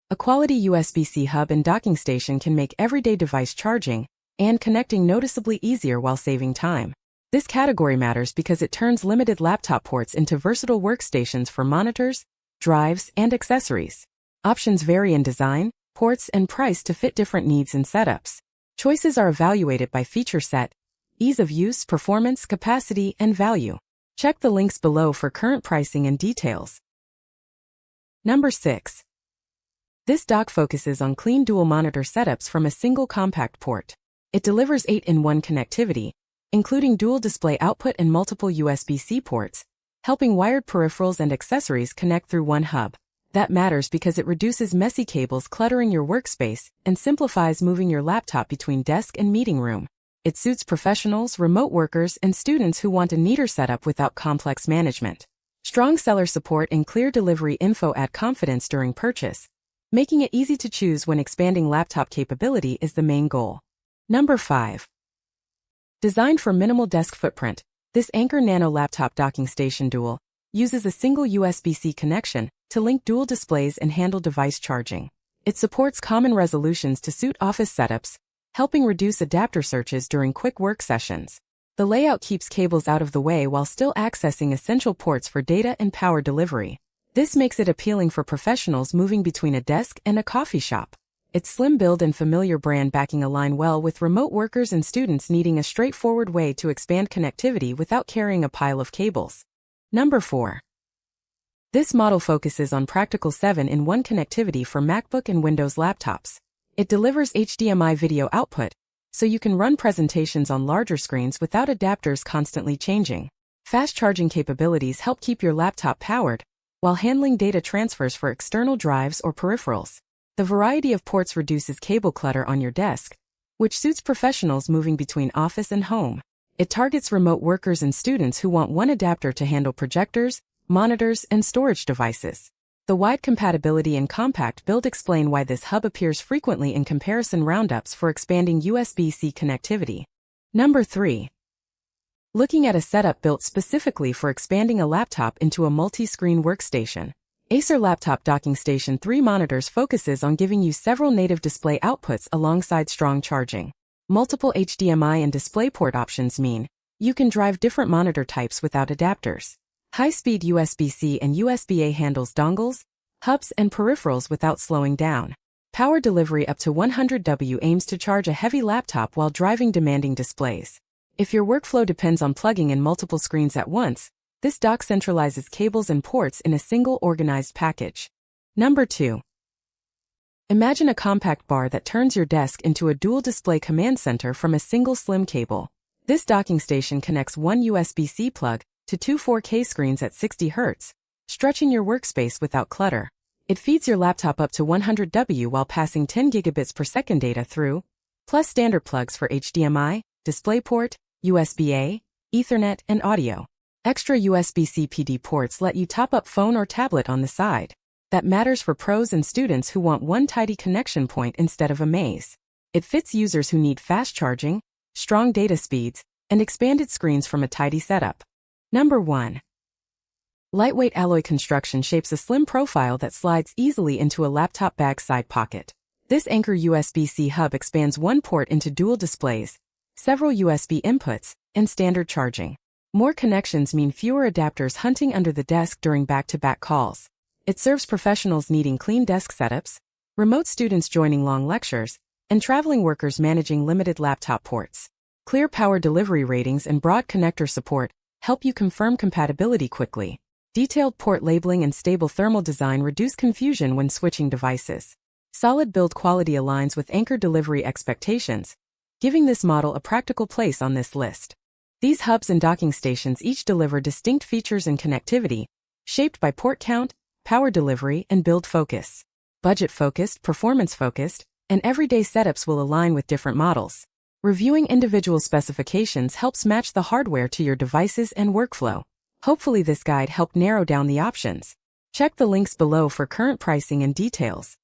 A quality USB-C hub and docking station can make everyday device charging and connecting noticeably easier while saving time. This category matters because it turns limited laptop ports into versatile workstations for monitors, drives, and accessories. Options vary in design, ports, and price to fit different needs and setups. Choices are evaluated by feature set, ease of use, performance, capacity, and value. Check the links below for current pricing and details. Number 6. This dock focuses on clean dual monitor setups from a single compact port. It delivers 8-in-1 connectivity, including dual display output and multiple USB-C ports, helping wired peripherals and accessories connect through one hub. That matters because it reduces messy cables cluttering your workspace and simplifies moving your laptop between desk and meeting room. It suits professionals, remote workers, and students who want a neater setup without complex management. Strong seller support and clear delivery info add confidence during purchase, making it easy to choose when expanding laptop capability is the main goal. Number 5. Designed for minimal desk footprint, this Anker Nano laptop docking station dual uses a single USB-C connection to link dual displays and handle device charging. It supports common resolutions to suit office setups, helping reduce adapter searches during quick work sessions. The layout keeps cables out of the way while still accessing essential ports for data and power delivery. This makes it appealing for professionals moving between a desk and a coffee shop. Its slim build and familiar brand backing align well with remote workers and students needing a straightforward way to expand connectivity without carrying a pile of cables. Number 4. This model focuses on practical 7-in-1 connectivity for MacBook and Windows laptops. It delivers HDMI video output, so you can run presentations on larger screens without adapters constantly changing. Fast charging capabilities help keep your laptop powered, while handling data transfers for external drives or peripherals. The variety of ports reduces cable clutter on your desk, which suits professionals moving between office and home. It targets remote workers and students who want one adapter to handle projectors, monitors, and storage devices. The wide compatibility and compact build explain why this hub appears frequently in comparison roundups for expanding USB-C connectivity. Number 3. Looking at a setup built specifically for expanding a laptop into a multi-screen workstation, Acer Laptop Docking Station 3 monitors focuses on giving you several native display outputs alongside strong charging. Multiple HDMI and DisplayPort options mean you can drive different monitor types without adapters. High-speed USB-C and USB-A handles dongles, hubs, and peripherals without slowing down. Power delivery up to 100 W aims to charge a heavy laptop while driving demanding displays. If your workflow depends on plugging in multiple screens at once, this dock centralizes cables and ports in a single organized package. Number 2. Imagine a compact bar that turns your desk into a dual display command center from a single slim cable. This docking station connects one USB-C plug to two 4K screens at 60 Hz, stretching your workspace without clutter. It feeds your laptop up to 100 W while passing 10 gigabits per second data through, plus standard plugs for HDMI, DisplayPort, USB-A, Ethernet, and audio. Extra USB-C PD ports let you top up phone or tablet on the side. That matters for pros and students who want one tidy connection point instead of a maze. It fits users who need fast charging, strong data speeds, and expanded screens from a tidy setup. Number 1. Lightweight alloy construction shapes a slim profile that slides easily into a laptop bag side pocket. This Anker USB C Hub expands one port into dual displays, several USB inputs, and standard charging. More connections mean fewer adapters hunting under the desk during back-to-back calls. It serves professionals needing clean desk setups, remote students joining long lectures, and traveling workers managing limited laptop ports. Clear power delivery ratings and broad connector support help you confirm compatibility quickly. Detailed port labeling and stable thermal design reduce confusion when switching devices. Solid build quality aligns with Anker delivery expectations, giving this model a practical place on this list. These hubs and docking stations each deliver distinct features and connectivity, shaped by port count, power delivery, and build focus. Budget-focused, performance-focused, and everyday setups will align with different models. Reviewing individual specifications helps match the hardware to your devices and workflow. Hopefully this guide helped narrow down the options. Check the links below for current pricing and details.